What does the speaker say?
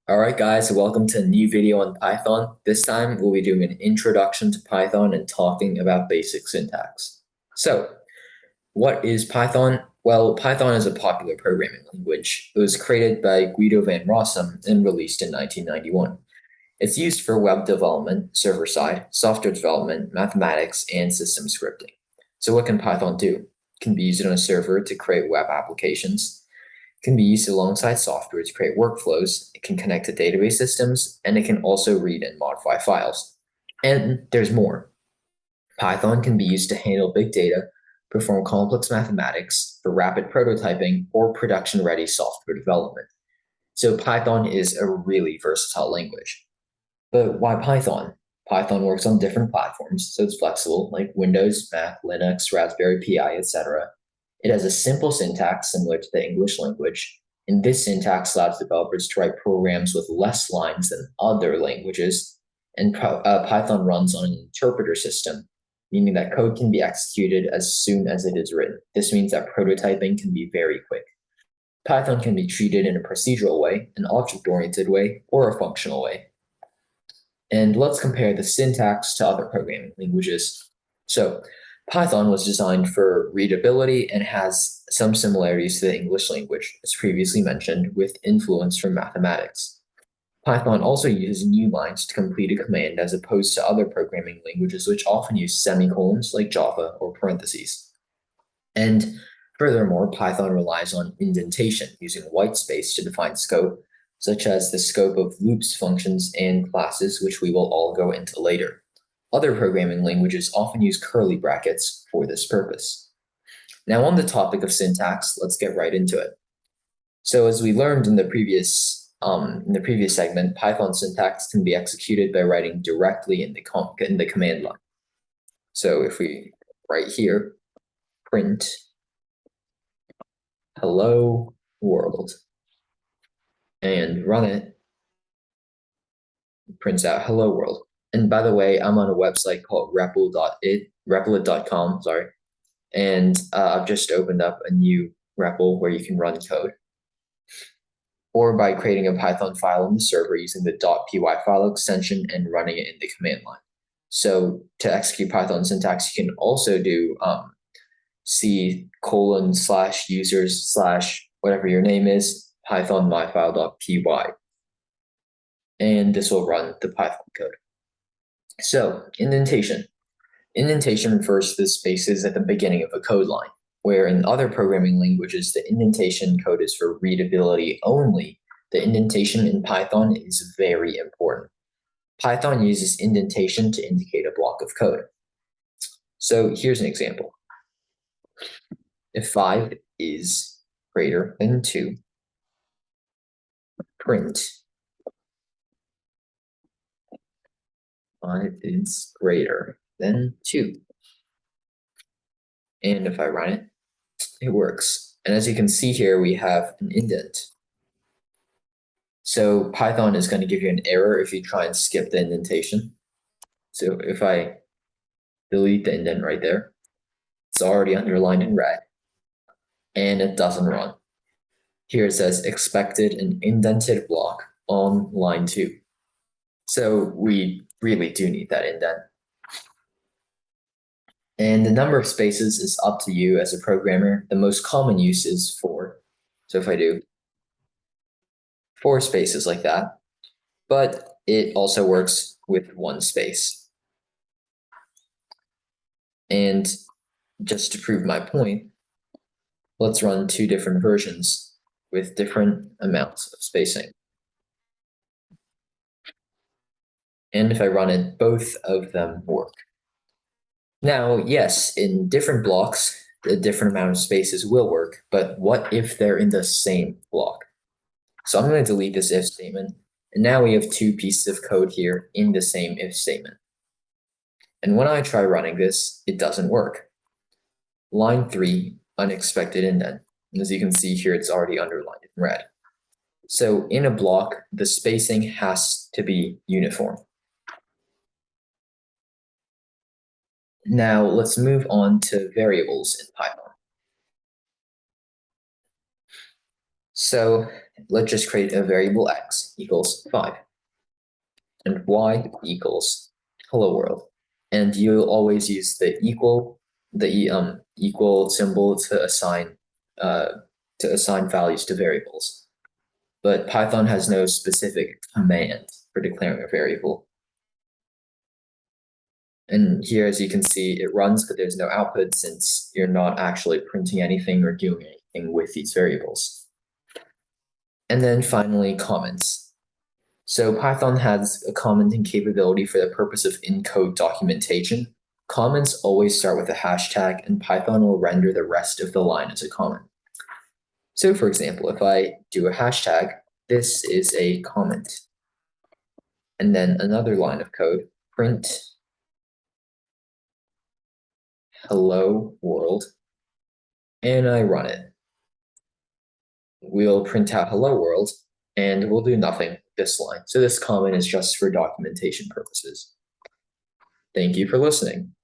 All right, guys, welcome to a new video on Python. This time we'll be doing an introduction to Python and talking about basic syntax. So, what is Python? Well, Python is a popular programming language. It was created by Guido van Rossum and released in 1991. It's used for web development, server-side, software development, mathematics, and system scripting. So what can Python do? It can be used on a server to create web applications. Can be used alongside software to create workflows. It can connect to database systems, and it can also read and modify files. And there's more. Python can be used to handle big data, perform complex mathematics for rapid prototyping, or production-ready software development. So Python is a really versatile language. But why Python? Python works on different platforms, so it's flexible, like Windows, Mac, Linux, Raspberry Pi, etc. It has a simple syntax similar to the English language, and this syntax allows developers to write programs with less lines than other languages. And Python runs on an interpreter system, meaning that code can be executed as soon as it is written. This means that prototyping can be very quick. Python can be treated in a procedural way, an object-oriented way, or a functional way. And let's compare the syntax to other programming languages. So Python was designed for readability and has some similarities to the English language, as previously mentioned, with influence from mathematics. Python also uses new lines to complete a command as opposed to other programming languages which often use semicolons like Java or parentheses. And furthermore, Python relies on indentation using white space to define scope, such as the scope of loops, functions, and classes, which we will all go into later. Other programming languages often use curly brackets for this purpose. Now, on the topic of syntax, let's get right into it. So, as we learned in the previous segment, Python syntax can be executed by writing directly in the command line. So, if we write here, print hello world, and run it, prints out hello world. And by the way, I'm on a website called repl.com, sorry. And I've just opened up a new REPL where you can run code. Or by creating a Python file on the server using the .py file extension and running it in the command line. So to execute Python syntax, you can also do C:/users/ whatever your name is, Python myfile.py. And this will run the Python code. So, indentation. Indentation refers to the spaces at the beginning of a code line, where in other programming languages, the indentation code is for readability only. The indentation in Python is very important. Python uses indentation to indicate a block of code. So here's an example. If 5 is greater than 2, print 5 is greater than 2. And if I run it, it works. And as you can see here, we have an indent. So Python is going to give you an error if you try and skip the indentation. So if I delete the indent right there, it's already underlined in red, and it doesn't run. Here it says expected an indented block on line 2. So we really do need that indent. And the number of spaces is up to you as a programmer. The most common use is 4. So if I do 4 spaces like that, but it also works with 1 space. And just to prove my point, let's run 2 different versions with different amounts of spacing. And if I run it, both of them work. Now, yes, in different blocks, a different amount of spaces will work, but what if they're in the same block? So I'm going to delete this if statement, and now we have 2 pieces of code here in the same if statement. And when I try running this, it doesn't work. Line 3, unexpected indent. And as you can see here, it's already underlined in red. So in a block, the spacing has to be uniform. Now let's move on to variables in Python. So let's just create a variable x equals 5 and y equals hello world. And you always use the equal symbol to assign values to variables. But Python has no specific command for declaring a variable. And here, as you can see, it runs, but there's no output since you're not actually printing anything or doing anything with these variables. And then finally, comments. So Python has a commenting capability for the purpose of in-code documentation. Comments always start with a hashtag, and Python will render the rest of the line as a comment. So for example, if I do a hashtag, this is a comment. And then another line of code, print hello world, and I run it. We'll print out hello world, and we'll do nothing with this line. So this comment is just for documentation purposes. Thank you for listening.